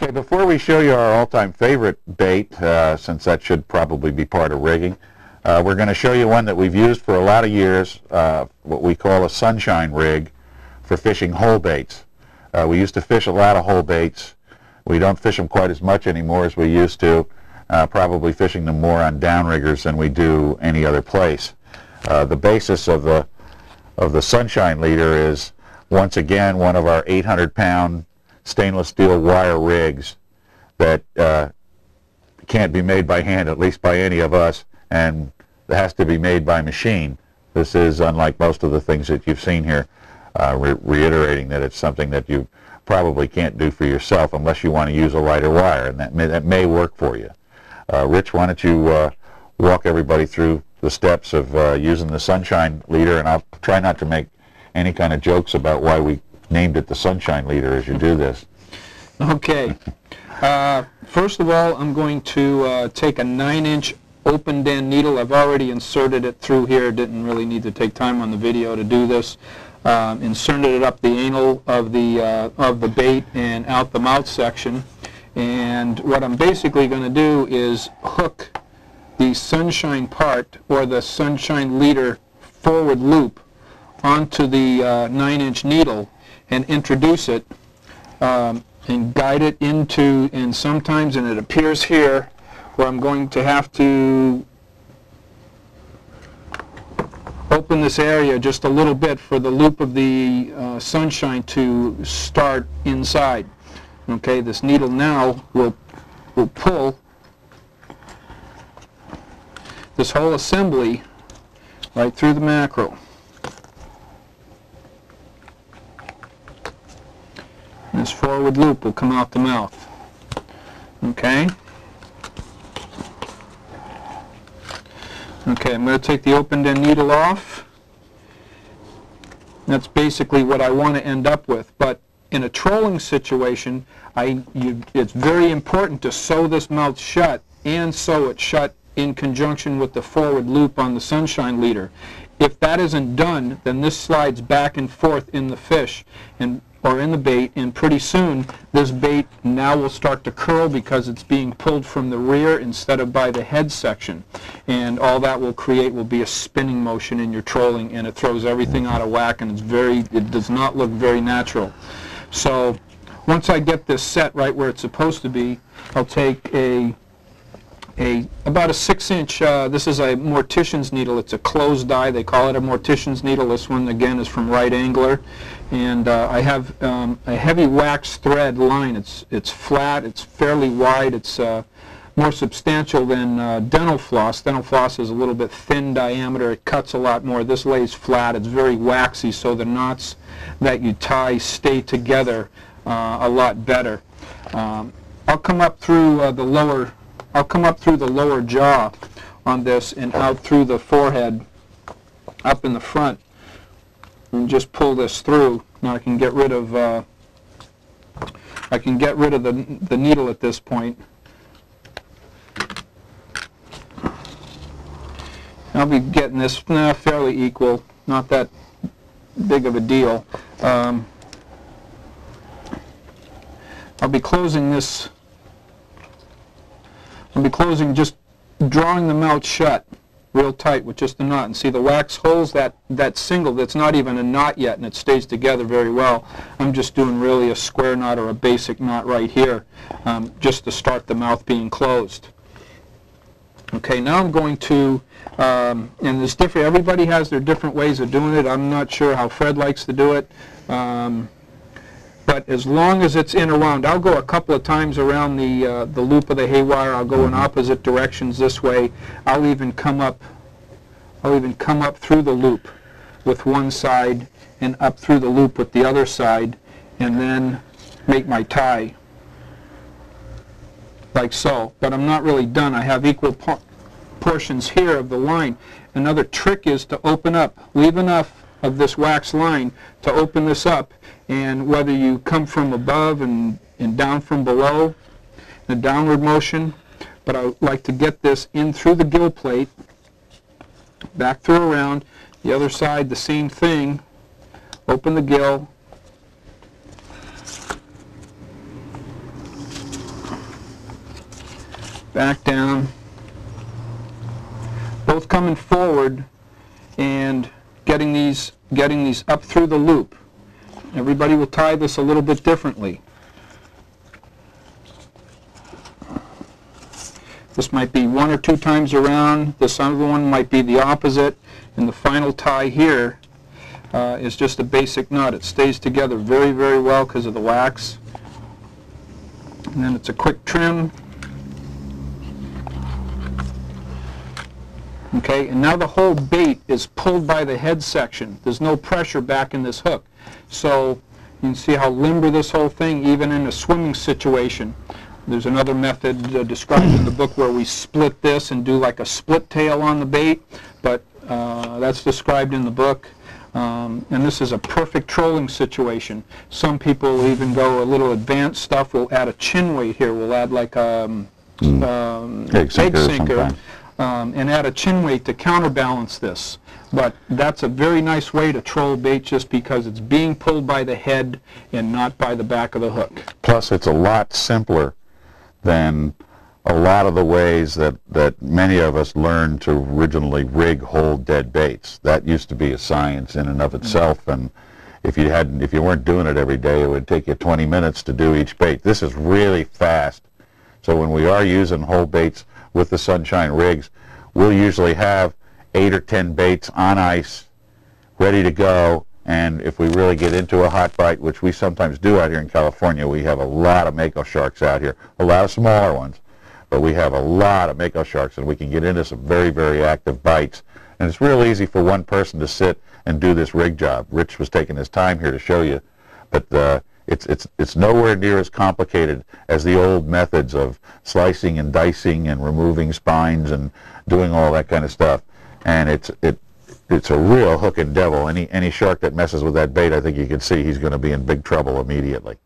Okay, before we show you our all-time favorite bait, since that should probably be part of rigging, we're going to show you one that we've used for a lot of years, what we call a sunshine rig for fishing whole baits. We used to fish a lot of whole baits. We don't fish them quite as much anymore as we used to, probably fishing them more on downriggers than we do any other place. The basis of the sunshine leader is, once again, one of our 800-pound stainless steel wire rigs that can't be made by hand, at least by any of us, and it has to be made by machine. This is unlike most of the things that you've seen here, reiterating that it's something that you probably can't do for yourself unless you want to use a lighter wire, and that may work for you. Rich, why don't you walk everybody through the steps of using the sunshine leader, and I'll try not to make any kind of jokes about why we named it the sunshine leader as you do this. Okay. First of all, I'm going to take a 9-inch open den needle. I've already inserted it through here. Didn't really need to take time on the video to do this. Inserted it up the anal of the bait and out the mouth section. And what I'm basically going to do is hook the sunshine part, or the sunshine leader forward loop, onto the 9-inch needle and introduce it and guide it into, and sometimes, and it appears here, where I'm going to have to open this area just a little bit for the loop of the sunshine to start inside. Okay, this needle now will pull this whole assembly right through the macro. This forward loop will come out the mouth. Okay. Okay, I'm going to take the open den needle off. That's basically what I want to end up with. But in a trolling situation, it's very important to sew this mouth shut and sew it shut in conjunction with the forward loop on the sunshine leader. If that isn't done, then this slides back and forth in the fish or in the bait, and pretty soon this bait now will start to curl because it's being pulled from the rear instead of by the head section, and all that will create will be a spinning motion in your trolling, and it throws everything out of whack, and it does not look very natural. So once I get this set right where it's supposed to be, I'll take about a 6-inch, this is a Mortician's needle. It's a closed die. They call it a Mortician's needle. This one, again, is from Right Angler. And I have a heavy wax thread line. It's flat. It's fairly wide. It's more substantial than dental floss. Dental floss is a little bit thin diameter. It cuts a lot more. This lays flat. It's very waxy, so the knots that you tie stay together a lot better. I'll come up through I'll come up through the lower jaw on this and out through the forehead, up in the front, and just pull this through. Now I can get rid of the needle at this point. I'll be getting this fairly equal, not that big of a deal. I'll be closing this. I'll be closing, just drawing the mouth shut real tight with just a knot. And see, the wax holds that single that's not even a knot yet, and it stays together very well. I'm just doing really a square knot or a basic knot right here, just to start the mouth being closed. Okay, now I'm going to, and there's different, everybody has their different ways of doing it. I'm not sure how Fred likes to do it. But as long as it's in around, I'll go a couple of times around the loop of the haywire. I'll go in opposite directions this way. I'll even come up through the loop with one side and up through the loop with the other side, and then make my tie like so. But I'm not really done. I have equal portions here of the line. Another trick is to open up, leave enough of this wax line to open this up, and whether you come from above and down from below, the downward motion, but I like to get this in through the gill plate, back through around, the other side the same thing, open the gill, back down, both coming forward and getting these up through the loop. Everybody will tie this a little bit differently. This might be 1 or 2 times around, this other one might be the opposite, and the final tie here is just a basic knot. It stays together very, very well because of the wax. And then it's a quick trim. Okay, and now the whole bait is pulled by the head section. There's no pressure back in this hook. So you can see how limber this whole thing, even in a swimming situation. There's another method described in the book where we split this and do like a split tail on the bait, but that's described in the book. And this is a perfect trolling situation. Some people even go a little advanced stuff. We'll add a chin weight here. We'll add like a egg sinker and add a chin weight to counterbalance this. But that's a very nice way to troll bait just because it's being pulled by the head and not by the back of the hook. Plus, it's a lot simpler than a lot of the ways that many of us learned to originally rig whole dead baits. That used to be a science in and of itself, and if you weren't doing it every day, it would take you 20 minutes to do each bait. This is really fast. So when we are using whole baits with the Sunshine rigs, we'll usually have 8 or 10 baits on ice, ready to go. And if we really get into a hot bite, which we sometimes do out here in California, we have a lot of mako sharks out here, a lot of smaller ones, but we have a lot of mako sharks, and we can get into some very, very active bites. And it's real easy for one person to sit and do this rig job. Rich was taking his time here to show you, but it's nowhere near as complicated as the old methods of slicing and dicing and removing spines and doing all that kind of stuff. And it's a real hooking devil. Any shark that messes with that bait, I think you can see he's going to be in big trouble immediately.